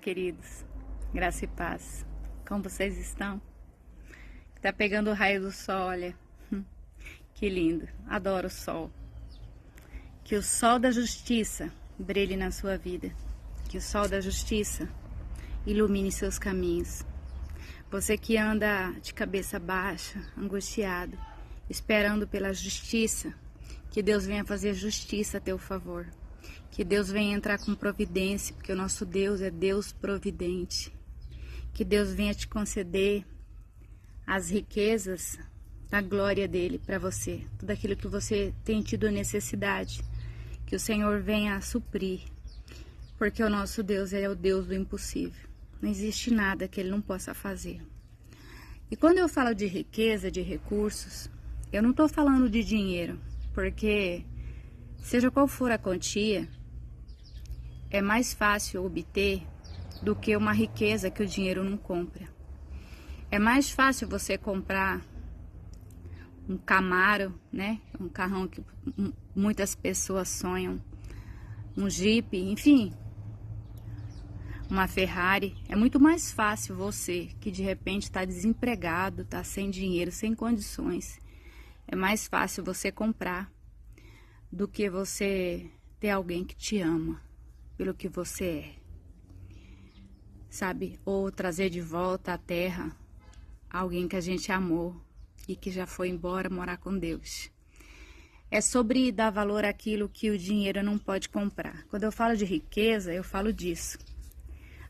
queridos. Graça e paz. Como vocês estão? Tá pegando o raio do sol, olha. Que lindo. Adoro o sol. Que o sol da justiça brilhe na sua vida. Que o sol da justiça ilumine seus caminhos. Você que anda de cabeça baixa, angustiado, esperando pela justiça, que Deus venha fazer justiça a teu favor. Que Deus venha entrar com providência, porque o nosso Deus é Deus providente. Que Deus venha te conceder as riquezas da glória dele para você. Tudo aquilo que você tem tido necessidade, que o Senhor venha a suprir. Porque o nosso Deus é o Deus do impossível. Não existe nada que ele não possa fazer. E quando eu falo de riqueza, de recursos, eu não estou falando de dinheiro, porque seja qual for a quantia, é mais fácil obter do que uma riqueza que o dinheiro não compra. É mais fácil você comprar um Camaro, né? Um carrão que muitas pessoas sonham, um Jeep, enfim, uma Ferrari. É muito mais fácil você que de repente está desempregado, está sem dinheiro, sem condições. É mais fácil você comprar do que você ter alguém que te ama pelo que você é, sabe? Ou trazer de volta à terra alguém que a gente amou e que já foi embora morar com Deus. É sobre dar valor àquilo que o dinheiro não pode comprar. Quando eu falo de riqueza, eu falo disso.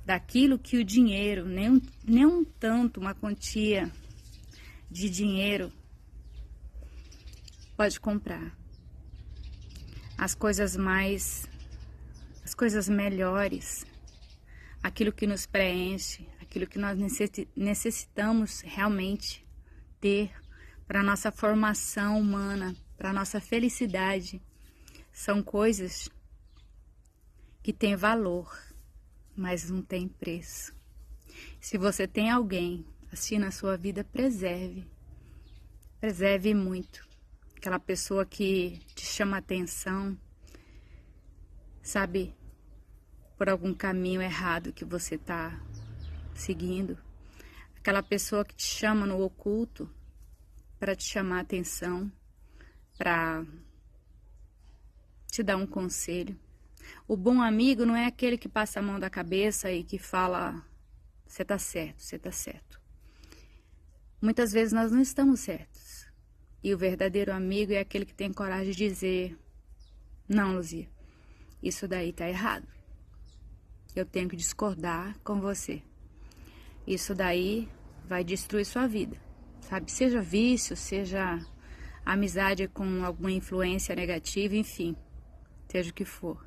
Daquilo que o dinheiro, nem um tanto, uma quantia de dinheiro pode comprar. As coisas melhores, aquilo que nos preenche, aquilo que nós necessitamos realmente ter para nossa formação humana, para nossa felicidade, são coisas que têm valor, mas não tem preço. Se você tem alguém assim na sua vida, preserve muito. Aquela pessoa que te chama atenção, sabe, por algum caminho errado que você está seguindo. Aquela pessoa que te chama no oculto para te chamar atenção, para te dar um conselho. O bom amigo não é aquele que passa a mão da cabeça e que fala, você tá certo, você tá certo. Muitas vezes nós não estamos certos. E o verdadeiro amigo é aquele que tem coragem de dizer, não, Luzia, isso daí tá errado. Eu tenho que discordar com você. Isso daí vai destruir sua vida, sabe? Seja vício, seja amizade com alguma influência negativa, enfim, seja o que for.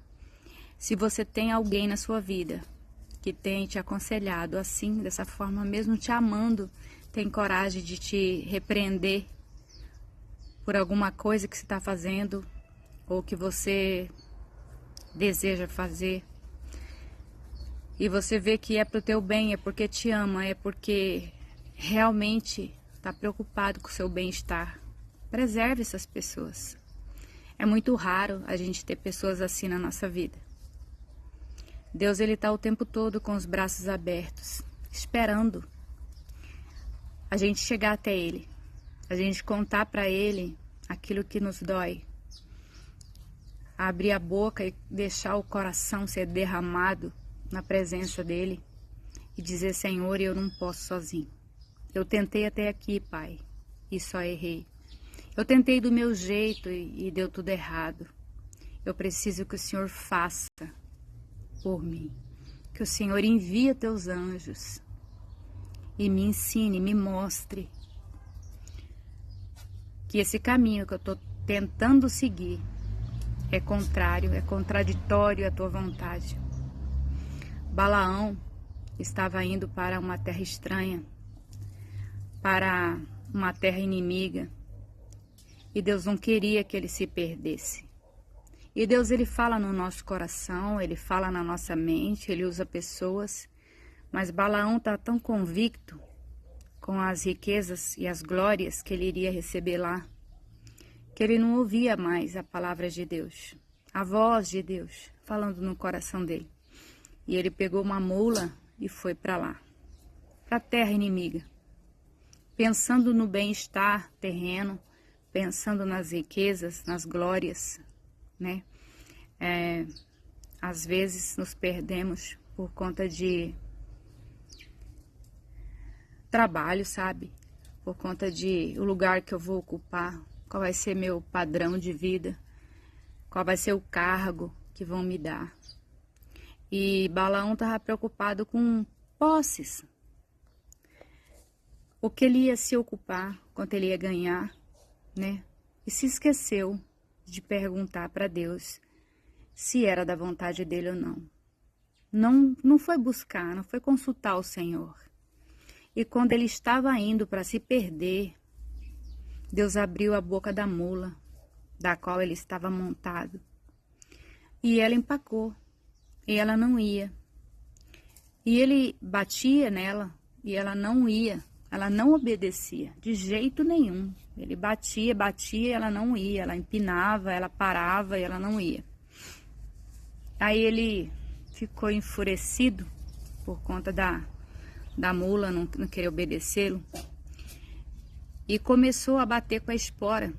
Se você tem alguém na sua vida que tem te aconselhado assim, dessa forma, mesmo te amando, tem coragem de te repreender por alguma coisa que você está fazendo ou que você deseja fazer, e você vê que é para o teu bem, é porque te ama, é porque realmente está preocupado com o seu bem-estar, preserve essas pessoas. É muito raro a gente ter pessoas assim na nossa vida. Deus, ele está o tempo todo com os braços abertos, esperando a gente chegar até ele, a gente contar para ele aquilo que nos dói, abrir a boca e deixar o coração ser derramado na presença dele e dizer, Senhor, eu não posso sozinho. Eu tentei até aqui, Pai, e só errei. Eu tentei do meu jeito e deu tudo errado. Eu preciso que o Senhor faça por mim, que o Senhor envie teus anjos e me ensine, me mostre que esse caminho que eu estou tentando seguir é contrário, é contraditório à tua vontade. Balaão estava indo para uma terra estranha, para uma terra inimiga, e Deus não queria que ele se perdesse. E Deus, ele fala no nosso coração, ele fala na nossa mente, ele usa pessoas, mas Balaão está tão convicto com as riquezas e as glórias que ele iria receber lá, que ele não ouvia mais a palavra de Deus, a voz de Deus falando no coração dele. E ele pegou uma mula e foi para lá, para a terra inimiga, pensando no bem-estar terreno, pensando nas riquezas, nas glórias, né? Às vezes nos perdemos por conta de trabalho, sabe? Por conta de o lugar que eu vou ocupar, qual vai ser meu padrão de vida, qual vai ser o cargo que vão me dar. E Balaão estava preocupado com posses. O que ele ia se ocupar, quanto ele ia ganhar, né? E se esqueceu de perguntar para Deus se era da vontade dele ou não. Não foi buscar, não foi consultar o Senhor. E quando ele estava indo para se perder, Deus abriu a boca da mula, da qual ele estava montado. E ela empacou, e ela não ia. E ele batia nela, e ela não ia, ela não obedecia, de jeito nenhum. Ele batia, e ela não ia, ela empinava, ela parava, e ela não ia. Aí ele ficou enfurecido por conta da mula não querer obedecê-lo. E começou a bater com a espora.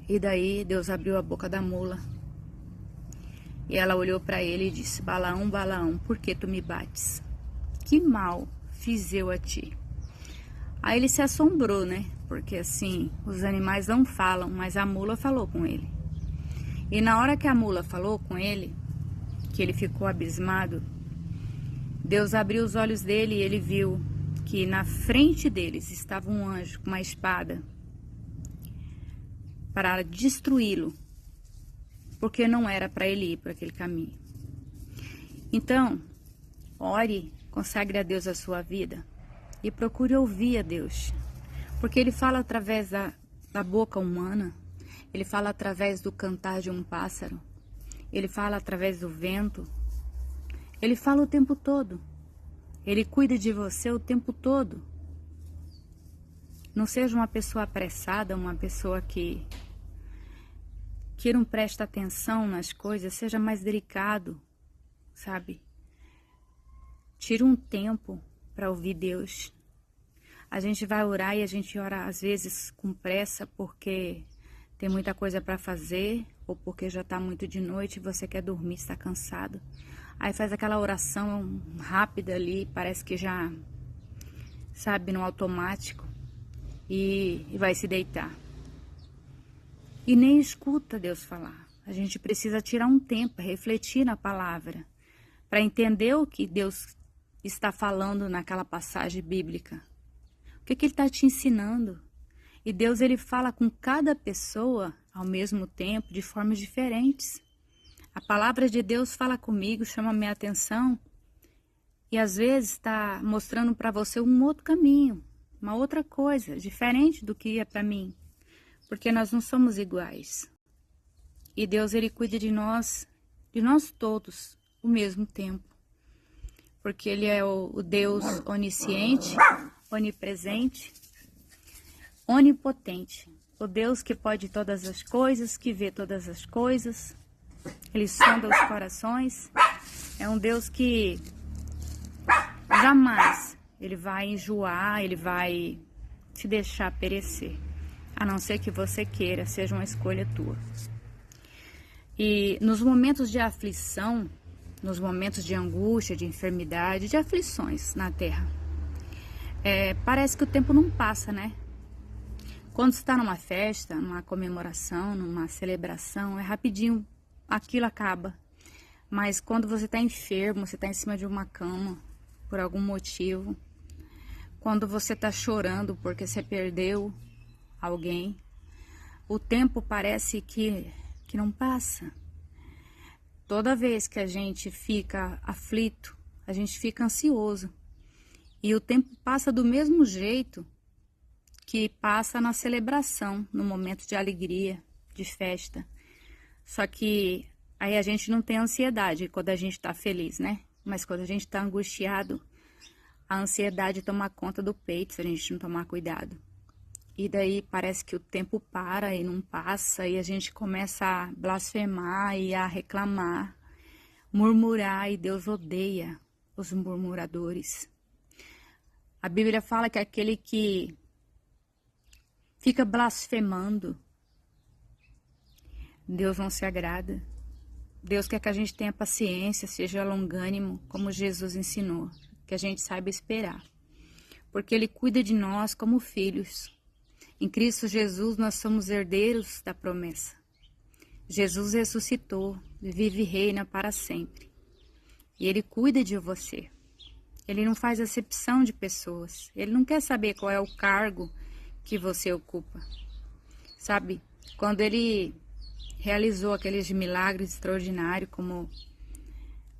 E daí Deus abriu a boca da mula. E ela olhou para ele e disse: Balaão, Balaão, por que tu me bates? Que mal fiz eu a ti? Aí ele se assombrou, né? Porque assim, os animais não falam, mas a mula falou com ele. E na hora que a mula falou com ele, que ele ficou abismado, Deus abriu os olhos dele e ele viu que na frente deles estava um anjo com uma espada para destruí-lo, porque não era para ele ir por aquele caminho. Então, ore, consagre a Deus a sua vida e procure ouvir a Deus, porque Ele fala através da boca humana, Ele fala através do cantar de um pássaro, Ele fala através do vento, Ele fala o tempo todo. Ele cuida de você o tempo todo. Não seja uma pessoa apressada, uma pessoa que não presta atenção nas coisas, seja mais delicado, sabe? Tire um tempo para ouvir Deus. A gente vai orar e a gente ora às vezes com pressa porque tem muita coisa para fazer ou porque já está muito de noite e você quer dormir, está cansado. Aí faz aquela oração rápida ali, parece que já, sabe, no automático e vai se deitar. E nem escuta Deus falar. A gente precisa tirar um tempo, refletir na palavra, para entender o que Deus está falando naquela passagem bíblica. O que Ele está te ensinando? E Deus, Ele fala com cada pessoa ao mesmo tempo, de formas diferentes. A palavra de Deus fala comigo, chama minha atenção e às vezes está mostrando para você um outro caminho, uma outra coisa, diferente do que é para mim, porque nós não somos iguais. E Deus, Ele cuida de nós todos, ao mesmo tempo, porque Ele é o Deus onisciente, onipresente, onipotente, o Deus que pode todas as coisas, que vê todas as coisas. Ele sonda os corações. É um Deus que jamais Ele vai enjoar, Ele vai te deixar perecer. A não ser que você queira, seja uma escolha tua. E nos momentos de aflição, nos momentos de angústia, de enfermidade, de aflições na terra, parece que o tempo não passa, né? Quando você está numa festa, numa comemoração, numa celebração, é rapidinho. Aquilo acaba, mas quando você está enfermo, você está em cima de uma cama, por algum motivo, quando você está chorando porque você perdeu alguém, o tempo parece que não passa. Toda vez que a gente fica aflito, a gente fica ansioso, e o tempo passa do mesmo jeito que passa na celebração, no momento de alegria, de festa. Só que aí a gente não tem ansiedade quando a gente tá feliz, né? Mas quando a gente tá angustiado, a ansiedade toma conta do peito se a gente não tomar cuidado. E daí parece que o tempo para e não passa e a gente começa a blasfemar e a reclamar. murmurar, e Deus odeia os murmuradores. A Bíblia fala que aquele que fica blasfemando, Deus não se agrada. Deus quer que a gente tenha paciência, seja longânimo, como Jesus ensinou, que a gente saiba esperar, porque Ele cuida de nós como filhos. Em Cristo Jesus nós somos herdeiros da promessa. Jesus ressuscitou, vive e reina para sempre. E Ele cuida de você. Ele não faz acepção de pessoas. Ele não quer saber qual é o cargo que você ocupa. Sabe, quando Ele realizou aqueles milagres extraordinários, como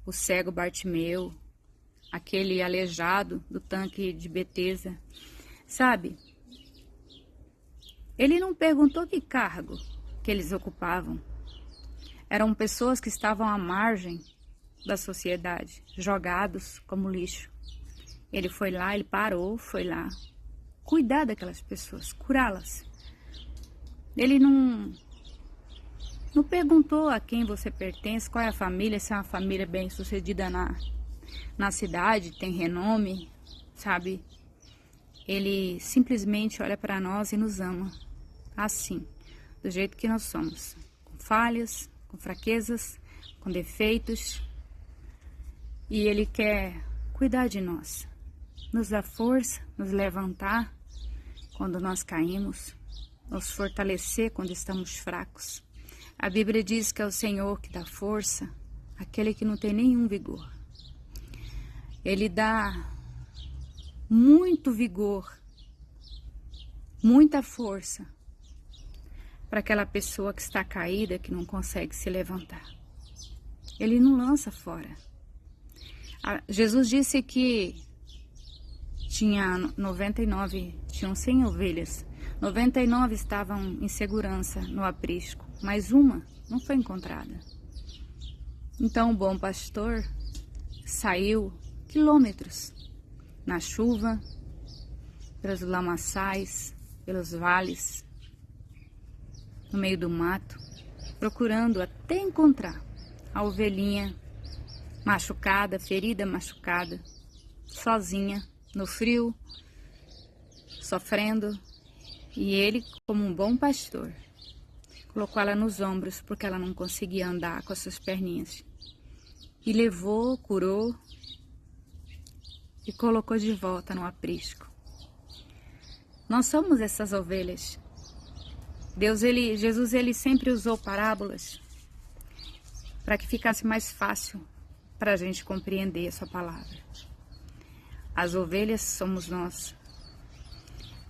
o cego Bartimeu, aquele aleijado do tanque de Betesda, sabe? Ele não perguntou que cargo que eles ocupavam. Eram pessoas que estavam à margem da sociedade, jogados como lixo. Ele foi lá, ele parou, foi lá, cuidar daquelas pessoas, curá-las. Ele não perguntou a quem você pertence, qual é a família, se é uma família bem sucedida na cidade, tem renome, sabe? Ele simplesmente olha para nós e nos ama, assim, do jeito que nós somos, com falhas, com fraquezas, com defeitos. E Ele quer cuidar de nós, nos dar força, nos levantar quando nós caímos, nos fortalecer quando estamos fracos. A Bíblia diz que é o Senhor que dá força àquele que não tem nenhum vigor. Ele dá muito vigor, muita força para aquela pessoa que está caída, que não consegue se levantar. Ele não lança fora. Jesus disse que tinham 100 ovelhas. 99 estavam em segurança no aprisco, mas uma não foi encontrada. Então o bom pastor saiu quilômetros na chuva, pelos lamaçais, pelos vales, no meio do mato, procurando até encontrar a ovelhinha machucada, ferida machucada, sozinha, no frio, sofrendo. E ele, como um bom pastor, colocou ela nos ombros, porque ela não conseguia andar com as suas perninhas. E levou, curou e colocou de volta no aprisco. Nós somos essas ovelhas. Jesus sempre usou parábolas para que ficasse mais fácil para a gente compreender a sua palavra. As ovelhas somos nós.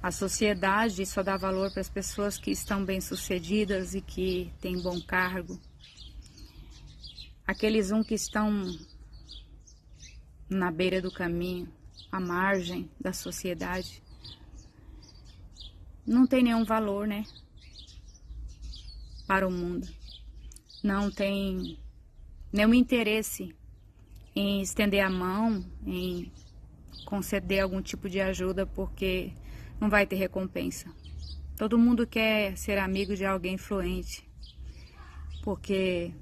A sociedade só dá valor para as pessoas que estão bem-sucedidas e que têm bom cargo. Aqueles que estão na beira do caminho, à margem da sociedade, não tem nenhum valor, né? Para o mundo. Não tem nenhum interesse em estender a mão, em conceder algum tipo de ajuda, porque não vai ter recompensa. Todo mundo quer ser amigo de alguém influente, porque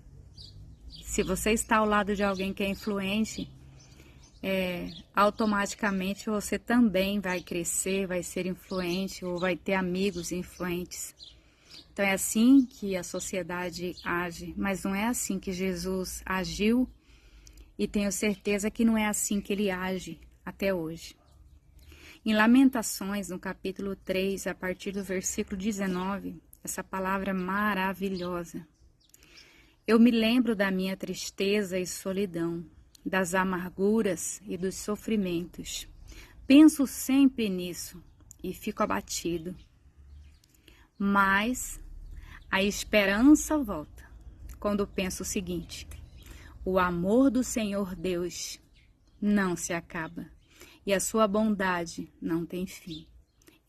se você está ao lado de alguém que é influente, automaticamente você também vai crescer, vai ser influente ou vai ter amigos influentes. Então é assim que a sociedade age, mas não é assim que Jesus agiu, e tenho certeza que não é assim que Ele age até hoje. Em Lamentações, no capítulo 3, a partir do versículo 19, essa palavra maravilhosa. Eu me lembro da minha tristeza e solidão, das amarguras e dos sofrimentos. Penso sempre nisso e fico abatido. Mas a esperança volta quando penso o seguinte: o amor do Senhor Deus não se acaba e a sua bondade não tem fim.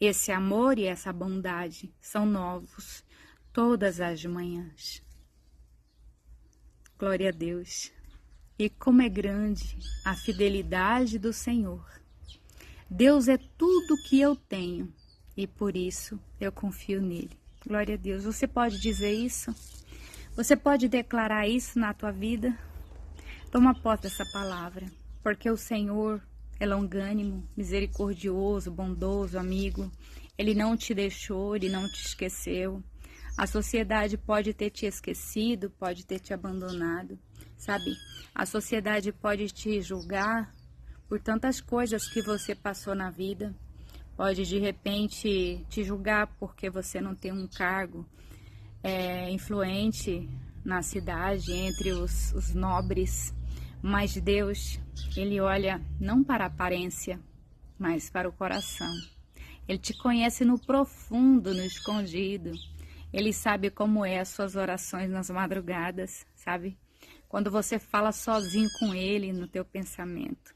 Esse amor e essa bondade são novos todas as manhãs. Glória a Deus. E como é grande a fidelidade do Senhor. Deus é tudo que eu tenho e por isso eu confio nele. Glória a Deus. Você pode dizer isso? Você pode declarar isso na tua vida? Toma posse dessa palavra, porque o Senhor é longânimo, misericordioso, bondoso, amigo. Ele não te deixou, Ele não te esqueceu. A sociedade pode ter te esquecido, pode ter te abandonado, sabe? A sociedade pode te julgar por tantas coisas que você passou na vida. Pode, de repente, te julgar porque você não tem um cargo influente na cidade, entre os nobres. Mas Deus, Ele olha não para a aparência, mas para o coração. Ele te conhece no profundo, no escondido. Ele sabe como é as suas orações nas madrugadas, sabe? Quando você fala sozinho com Ele no teu pensamento.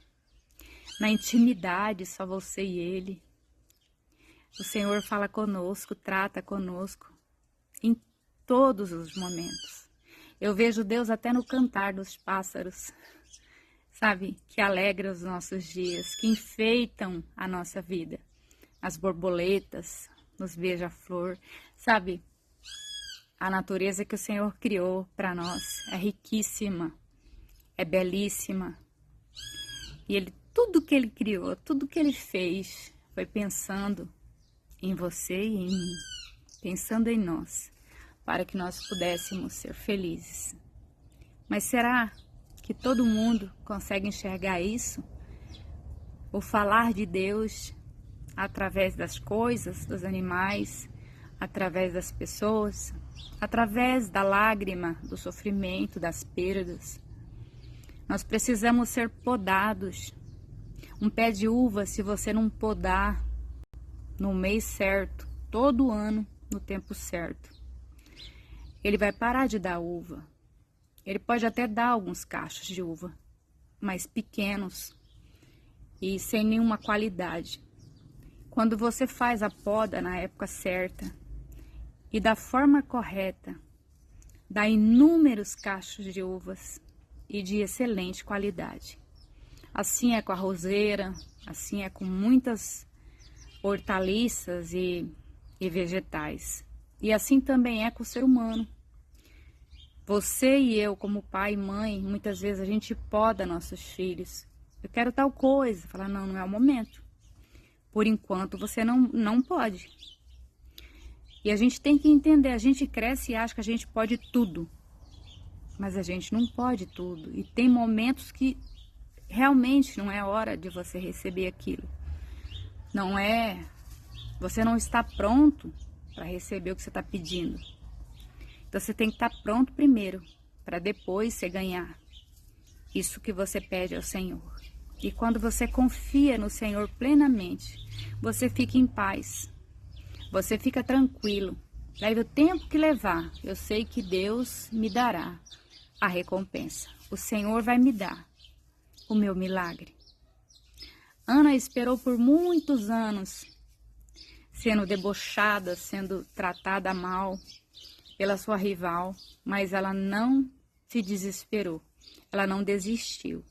Na intimidade, só você e Ele. O Senhor fala conosco, trata conosco em todos os momentos. Eu vejo Deus até no cantar dos pássaros, sabe? Que alegra os nossos dias, que enfeitam a nossa vida. As borboletas, nos beija-flor, sabe? A natureza que o Senhor criou para nós é riquíssima, é belíssima. E tudo que Ele criou, tudo que Ele fez, foi pensando em você e em mim, pensando em nós, para que nós pudéssemos ser felizes. Mas será que todo mundo consegue enxergar isso? O falar de Deus através das coisas, dos animais, através das pessoas, através da lágrima, do sofrimento, das perdas. Nós precisamos ser podados. Um pé de uva, se você não podar no mês certo, todo ano, no tempo certo, ele vai parar de dar uva. Ele pode até dar alguns cachos de uva, mas pequenos e sem nenhuma qualidade. Quando você faz a poda na época certa e da forma correta, dá inúmeros cachos de uvas e de excelente qualidade. Assim é com a roseira, assim é com muitas hortaliças e vegetais. E assim também é com o ser humano. Você e eu, como pai e mãe, muitas vezes a gente poda nossos filhos. Eu quero tal coisa. Falar, não, não é o momento. Por enquanto você não pode. E a gente tem que entender, a gente cresce e acha que a gente pode tudo. Mas a gente não pode tudo. E tem momentos que realmente não é hora de você receber aquilo. Você não está pronto para receber o que você está pedindo. Então você tem que estar pronto primeiro, para depois você ganhar isso que você pede ao Senhor. E quando você confia no Senhor plenamente, você fica em paz. Você fica tranquilo. Leve o tempo que levar. Eu sei que Deus me dará a recompensa. O Senhor vai me dar o meu milagre. Ana esperou por muitos anos, sendo debochada, sendo tratada mal pela sua rival, mas ela não se desesperou, ela não desistiu.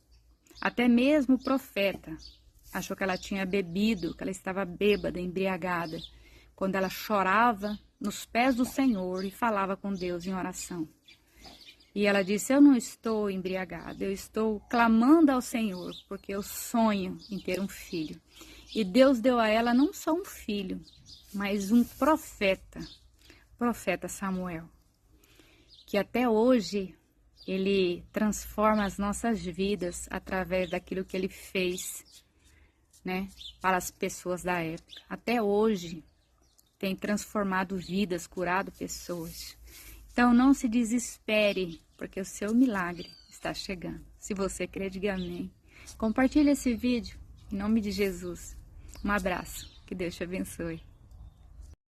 Até mesmo o profeta achou que ela tinha bebido, que ela estava bêbada, embriagada, quando ela chorava nos pés do Senhor e falava com Deus em oração. E ela disse, eu não estou embriagada, eu estou clamando ao Senhor, porque eu sonho em ter um filho. E Deus deu a ela não só um filho, mas um profeta Samuel, que até hoje ele transforma as nossas vidas através daquilo que ele fez, né, para as pessoas da época. Até hoje tem transformado vidas, curado pessoas. Então não se desespere, porque o seu milagre está chegando. Se você crê, diga amém. Compartilhe esse vídeo, em nome de Jesus. Um abraço, que Deus te abençoe.